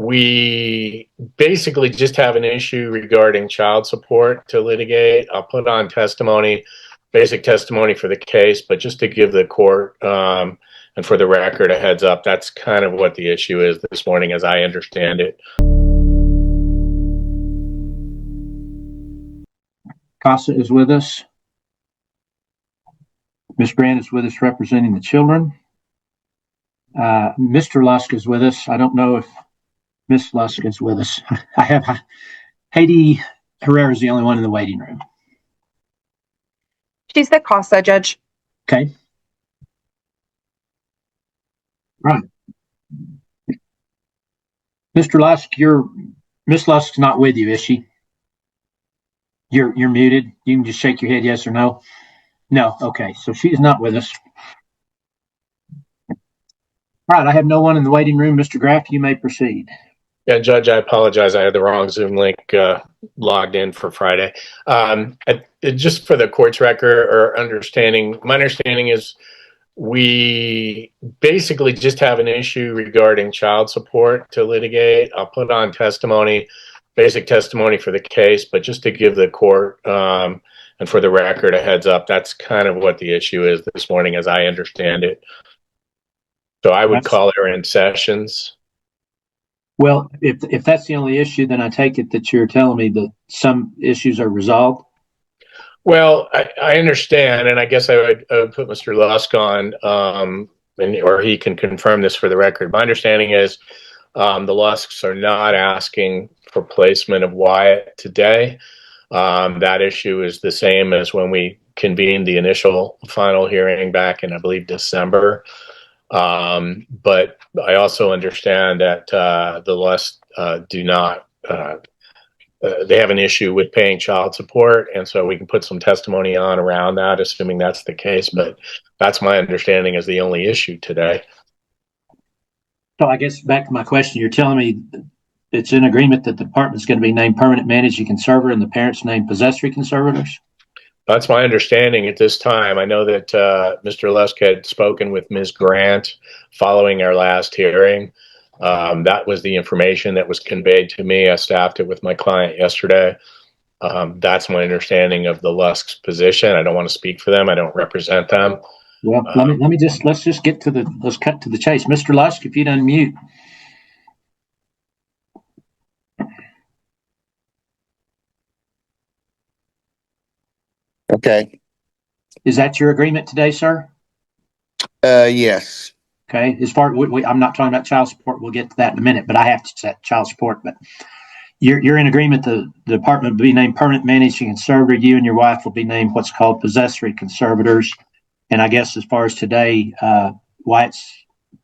We basically just have an issue regarding child support to litigate. I'll put on testimony, basic testimony for the case, but just to give the court and for the record a heads up, that's kind of what the issue is this morning as I understand it. Casa is with us. Ms. Grant is with us representing the children. Mr. Lusk is with us. I don't know if Miss Lusk is with us. I have Heidi Herrera is the only one in the waiting room. She's the Casa judge. Okay. Right. Mr. Lusk, Miss Lusk's not with you, is she? You're muted. You can just shake your head yes or no. No. Okay. So she's not with us. All right. I have no one in the waiting room. Mr. Graff, you may proceed. Yeah, Judge, I apologize. I had the wrong Zoom link logged in for Friday. Just for the court's record or understanding, my understanding is we basically just have an issue regarding child support to litigate. I'll put on testimony, basic testimony for the case, but just to give the court and for the record a heads up, that's kind of what the issue is this morning as I understand it. So I would call her in sessions. Well, if that's the only issue, then I take it that you're telling me that some issues are resolved. Well, I understand, and I guess I would put Mr. Lusk on, or he can confirm this for the record. My understanding is the Lusks are not asking for placement of Wyatt today. That issue is the same as when we convened the initial final hearing back in, I believe, December. But I also understand that the Lusk do not. They have an issue with paying child support, and so we can put some testimony on around that, assuming that's the case. But that's my understanding is the only issue today. So I guess back to my question, you're telling me it's in agreement that the department's going to be named permanent managing conservator and the parents named possessory conservators? That's my understanding at this time. I know that Mr. Lusk had spoken with Ms. Grant following our last hearing. That was the information that was conveyed to me. I staffed it with my client yesterday. That's my understanding of the Lusk's position. I don't want to speak for them. I don't represent them. Well, let's just cut to the chase. Mr. Lusk, if you'd unmute. Okay. Is that your agreement today, sir? Yes. Okay. As far I'm not talking about child support. We'll get to that in a minute, but I have to set child support. But you're in agreement the department will be named permanent managing conservator. You and your wife will be named what's called possessory conservators. And I guess as far as today, Wyatt's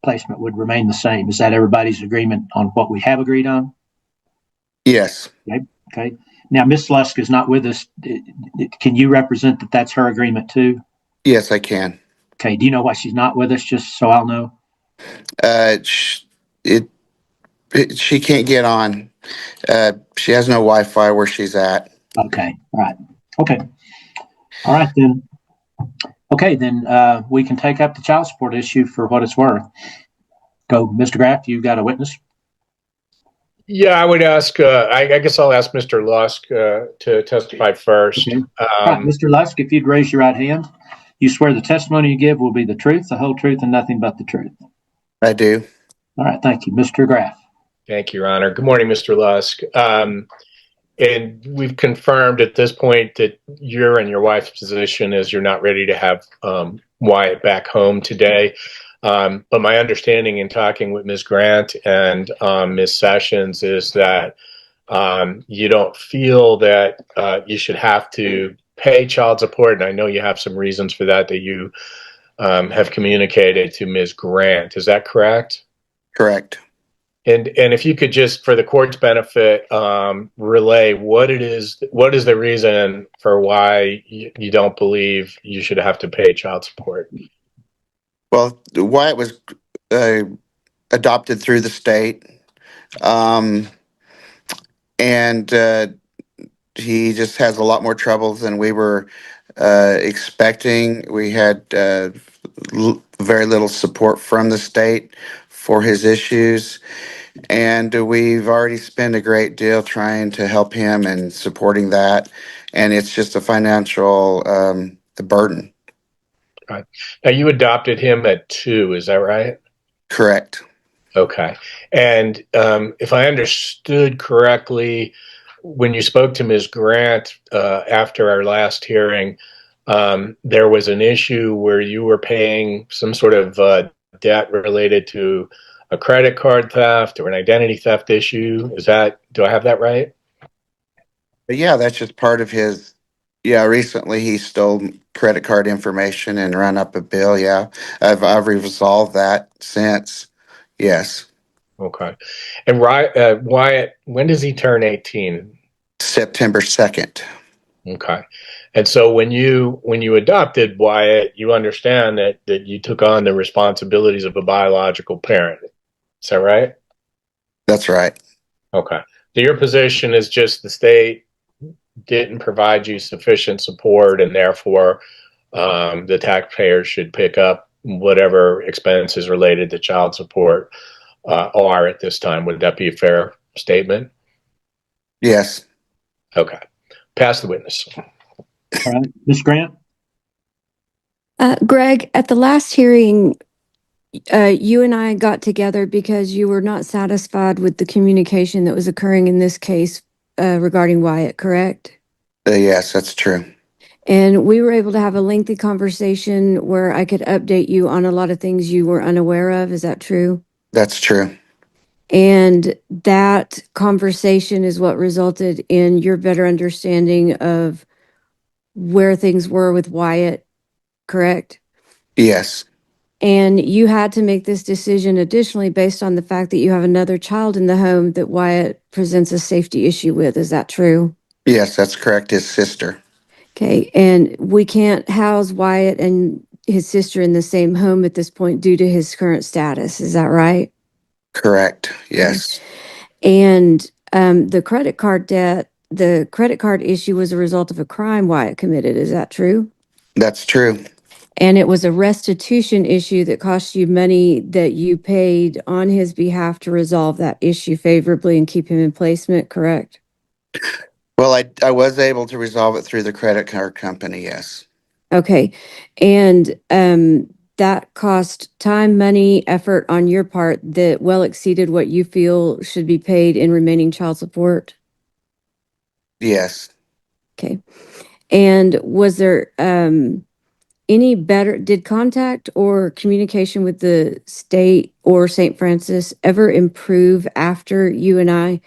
placement would remain the same. Is that everybody's agreement on what we have agreed on? Yes. Okay. Now, Miss Lusk is not with us. Can you represent that that's her agreement too? Yes, I can. Okay. Do you know why she's not with us, just so I'll know? She can't get on. She has no Wi-Fi where she's at. Okay. All right. Okay. All right, then. Okay, then we can take up the child support issue for what it's worth. Go, Mr. Graff, you got a witness? Yeah, I would ask, I guess I'll ask Mr. Lusk to testify first. Okay. Right, Mr. Lusk, if you'd raise your right hand, you swear the testimony you give will be the truth, the whole truth, and nothing but the truth. I do. All right, thank you. Mr. Graff. Thank you, Your Honor. Good morning, Mr. Lusk. And we've confirmed at this point that you're in your wife's position is you're not ready to have Wyatt back home today. But my understanding in talking with Ms. Grant and Ms. Sessions is that you don't feel that you should have to pay child support. And I know you have some reasons for that you have communicated to Ms. Grant. Is that correct? Correct. And if you could just, for the court's benefit, relay what is the reason for why you don't believe you should have to pay child support? Well, Wyatt was adopted through the state, and he just has a lot more trouble than we were expecting. We had very little support from the state for his issues. and we've already spent a great deal trying to help him and supporting that, and it's just a financial burden. Right. Now, you adopted him at 2, is that right? Correct. Okay. And if I understood correctly, when you spoke to Ms. Grant after our last hearing, there was an issue where you were paying some sort of debt related to a credit card theft or an identity theft issue. Do I have that right? But yeah, that's just part of his. Yeah, recently he stole credit card information and ran up a bill. Yeah, I've resolved that since. Yes, Okay. And Wyatt, when does he turn 18? September 2nd. Okay. And so when you adopted Wyatt, you understand that you took on the responsibilities of a biological parent. Is that right? That's right. Okay. So your position is just the state didn't provide you sufficient support, and therefore the taxpayers should pick up whatever expenses related to child support are at this time. Would that be a fair statement? Yes. Okay. Pass the witness. All right, Ms. Grant? Greg, at the last hearing, you and I got together because you were not satisfied with the communication that was occurring in this case regarding Wyatt, correct? Yes, that's true. And we were able to have a lengthy conversation where I could update you on a lot of things you were unaware of. Is that true? That's true. And that conversation is what resulted in your better understanding of where things were with Wyatt, correct? Yes. And you had to make this decision additionally based on the fact that you have another child in the home that Wyatt presents a safety issue with. Is that true? Yes, that's correct. His sister. Okay. And we can't house Wyatt and his sister in the same home at this point due to his current status. Is that right? Correct. Yes. And the credit card debt, the credit card issue was a result of a crime Wyatt committed. Is that true? That's true. And it was a restitution issue that cost you money that you paid on his behalf to resolve that issue favorably and keep him in placement, correct? Well, I was able to resolve it through the credit card company. Yes. Okay. And that cost time, money, effort on your part that well exceeded what you feel should be paid in remaining child support. Yes. Okay. And was there did contact or communication with the state or St. Francis ever improve after you and I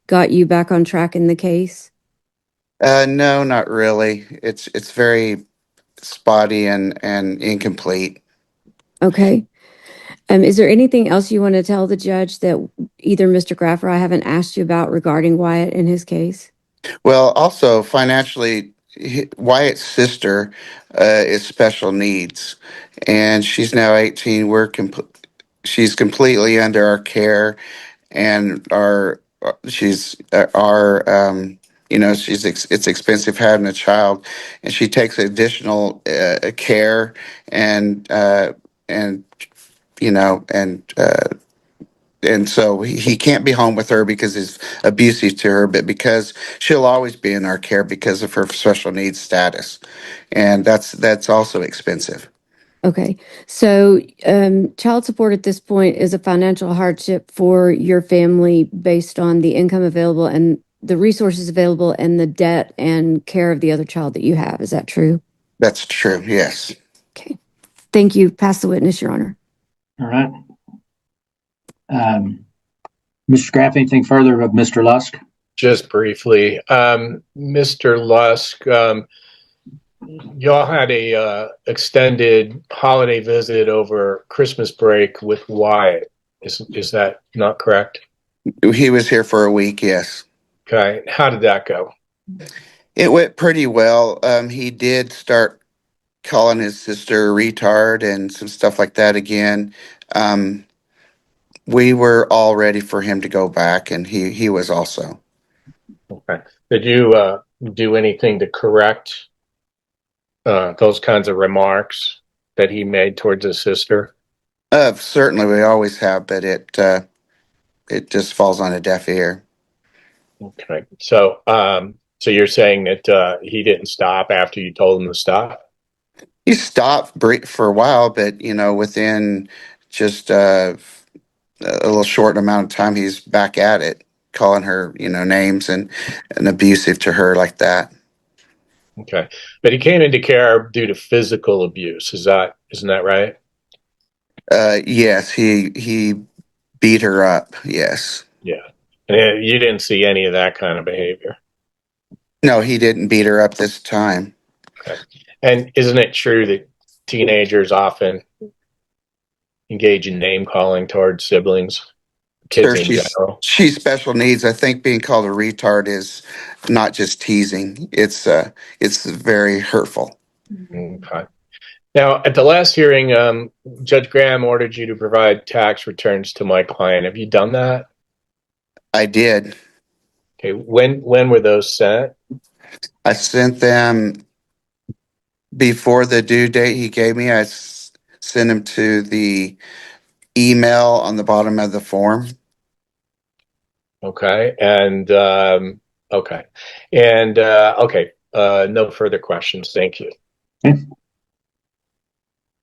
got you back on track in the case? No, not really. It's very spotty and incomplete. Okay. Is there anything else you want to tell the judge that either Mr. Graff or I haven't asked you about regarding Wyatt and his case? Well, also financially, Wyatt's sister is special needs, and she's now 18. She's completely under our care, and she's our it's expensive having a child, and she takes additional care and you know and so he can't be home with her because he's abusive to her, but because she'll always be in our care because of her special needs status, and that's also expensive. Okay. So child support at this point is a financial hardship for your family based on the income available and the resources available and the debt and care of the other child that you have. Is that true? That's true. Yes. Okay. Thank you. Pass the witness, Your Honor. All right. Mr. Graff, anything further of Mr. Lusk? Just briefly, Mr. Lusk, y'all had a extended holiday visit over Christmas break with Wyatt. Is that not correct? He was here for a week. Yes. Okay. How did that go? It went pretty well. He did start calling his sister a retard and some stuff like that again. Um, we were all ready for him to go back, and he was also. Okay. Did you do anything to correct those kinds of remarks that he made towards his sister? Certainly, we always have, but it it just falls on a deaf ear. Okay. So you're saying that he didn't stop after you told him to stop? He stopped for a while, but within just a little short amount of time, he's back at it, calling her, names and abusive to her like that. Okay. But he came into care due to physical abuse. Isn't that right? Yes, he beat her up. Yes. Yeah. And you didn't see any of that kind of behavior. No, he didn't beat her up this time. Okay. And isn't it true that teenagers often engage in name calling towards siblings, kids Sure, in general? she's special needs. I think being called a retard is not just teasing. It's very hurtful. Okay. Now, at the last hearing, Judge Graham ordered you to provide tax returns to my client. Have you done that? I did. Okay. When were those sent? I sent them before the due date he gave me. Sent them to the email on the bottom of the form. Okay. And okay. And okay. No further questions. Thank you. Okay.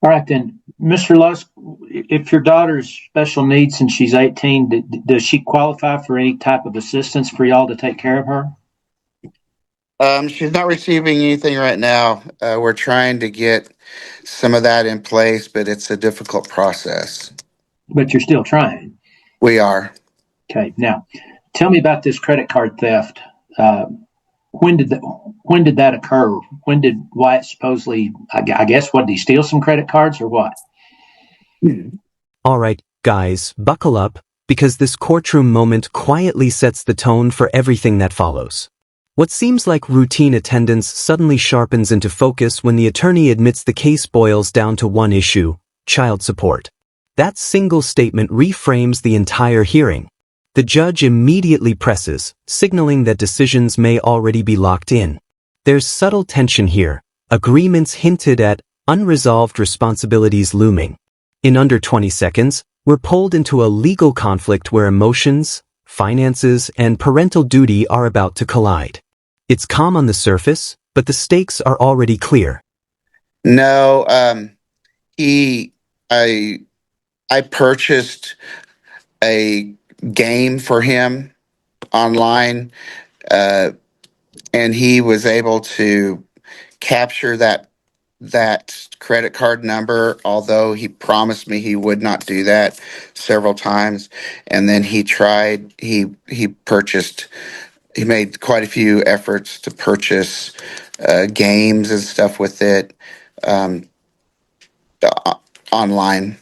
All right, then, Mr. Lusk, if your daughter's special needs and she's 18, does she qualify for any type of assistance for y'all to take care of her? She's not receiving anything right now. We're trying to get some of that in place, but it's a difficult process. But you're still trying. We are. Okay, now tell me about this credit card theft. When did that occur? When did Wyatt supposedly? I guess what, did he steal some credit cards or what? All right, guys, buckle up, because this courtroom moment quietly sets the tone for everything that follows. What seems like routine attendance suddenly sharpens into focus when the attorney admits the case boils down to one issue: child support. That single statement reframes the entire hearing. The judge immediately presses, signaling that decisions may already be locked in. There's subtle tension here, agreements hinted at, unresolved responsibilities looming. In under 20 seconds, we're pulled into a legal conflict where emotions, finances, and parental duty are about to collide. It's calm on the surface, but the stakes are already clear. No, I purchased a game for him online, and he was able to capture that credit card number, although he promised me he would not do that several times. And then he made quite a few efforts to purchase games and stuff with it online.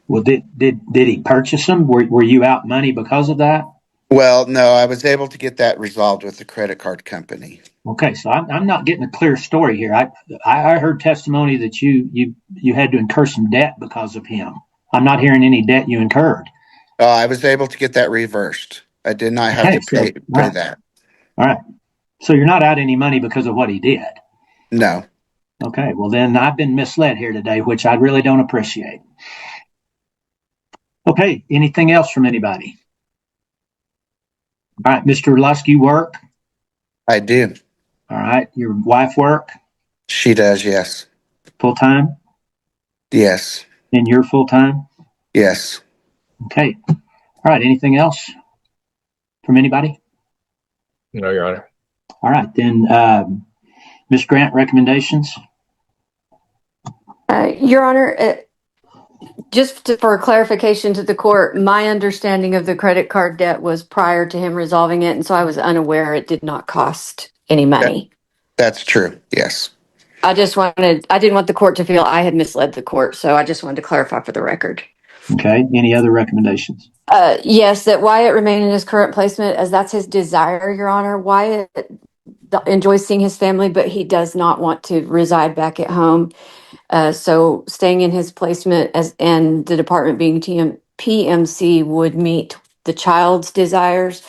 Well, did he purchase them? Were you out money because of that? Well, no, I was able to get that resolved with the credit card company. Okay, so I'm not getting a clear story here. I heard testimony that you had to incur some debt because of him. I'm not hearing any debt you incurred. I was able to get that reversed. I did not have to pay that. All right. So you're not out any money because of what he did? No. Okay, well then I've been misled here today, which I really don't appreciate. Okay, anything else from anybody? All right, Mr. Lusk, you work? I do. All right, your wife work? She does, yes. Full time? Yes. And you're full time? Yes. Okay. All right, anything else from anybody? No, Your Honor. All right, then, Ms. Grant, recommendations? Your Honor, for clarification to the court, my understanding of the credit card debt was prior to him resolving it, and so I was unaware it did not cost any money. That's true, yes. I didn't want the court to feel I had misled the court, so I just wanted to clarify for the record. Okay, any other recommendations? Yes, that Wyatt remain in his current placement, as that's his desire, Your Honor. Wyatt enjoys seeing his family, but he does not want to reside back at home. So staying in his placement and the department being PMC would meet the child's desires.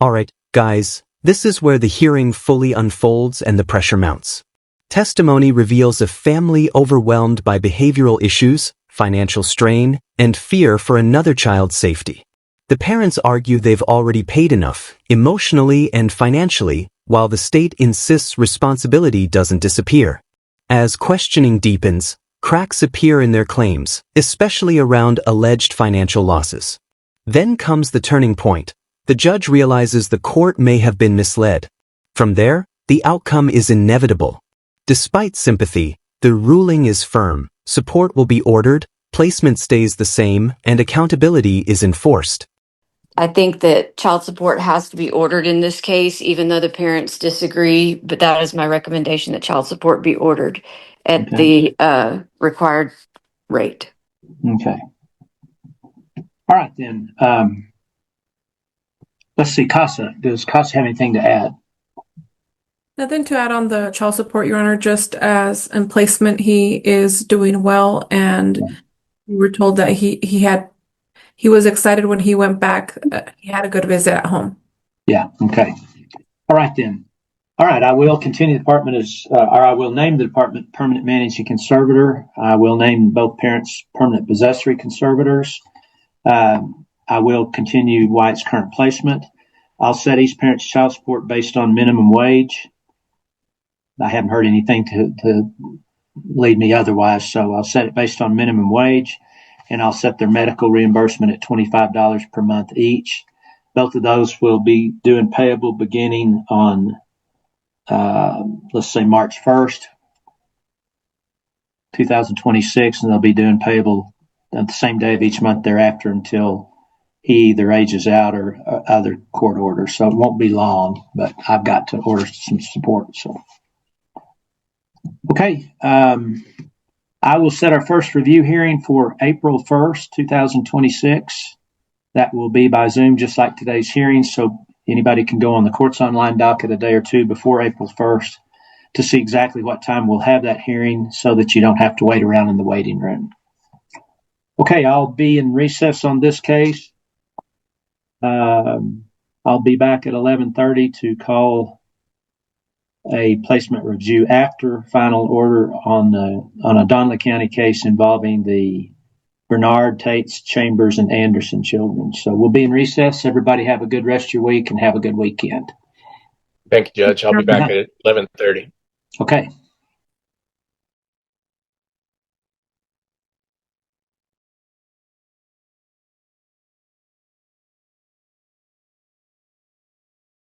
All right, guys, this is where the hearing fully unfolds and the pressure mounts. Testimony reveals a family overwhelmed by behavioral issues, financial strain, and fear for another child's safety. The parents argue they've already paid enough, emotionally and financially, while the state insists responsibility doesn't disappear. As questioning deepens, cracks appear in their claims, especially around alleged financial losses. Then comes the turning point. The judge realizes the court may have been misled. From there, the outcome is inevitable. Despite sympathy, the ruling is firm. Support will be ordered, placement stays the same, and accountability is enforced. I think that child support has to be ordered in this case, even though the parents disagree, but that is my recommendation, that child support be ordered at Okay. the required rate. Okay. All right, then. Let's see, Casa. Does Casa have anything to add? Nothing to add on the child support, Your Honor. Just as in placement, he is doing well, and we were told that he was excited when he went back. He had a good visit at home. Yeah. Okay. All right, then. All right. I will continue the department or I will name the department permanent managing conservator. I will name both parents permanent possessory conservators. I will continue Wyatt's current placement. I'll set each parent's child support based on minimum wage. I haven't heard anything to lead me otherwise, so I'll set it based on minimum wage, and I'll set their medical reimbursement at $25 per month each. Both of those will be due and payable beginning on, let's say, March 1st, 2026, and they'll be due and payable at the same day of each month thereafter until he either ages out or other court orders. So it won't be long, but I've got to order some support. So, okay. I will set our first review hearing for April 1st, 2026. That will be by Zoom, just like today's hearing. So anybody can go on the court's online docket a day or two before April 1st to see exactly what time we'll have that hearing so that you don't have to wait around in the waiting room. Okay, I'll be in recess on this case. I'll be back at 11:30 to call a placement review after final order on a Donley County case involving the Bernard, Tates, Chambers, and Anderson children. So we'll be in recess. Everybody have a good rest of your week and have a good weekend. Thank you, Judge. I'll be back at 11:30. Okay.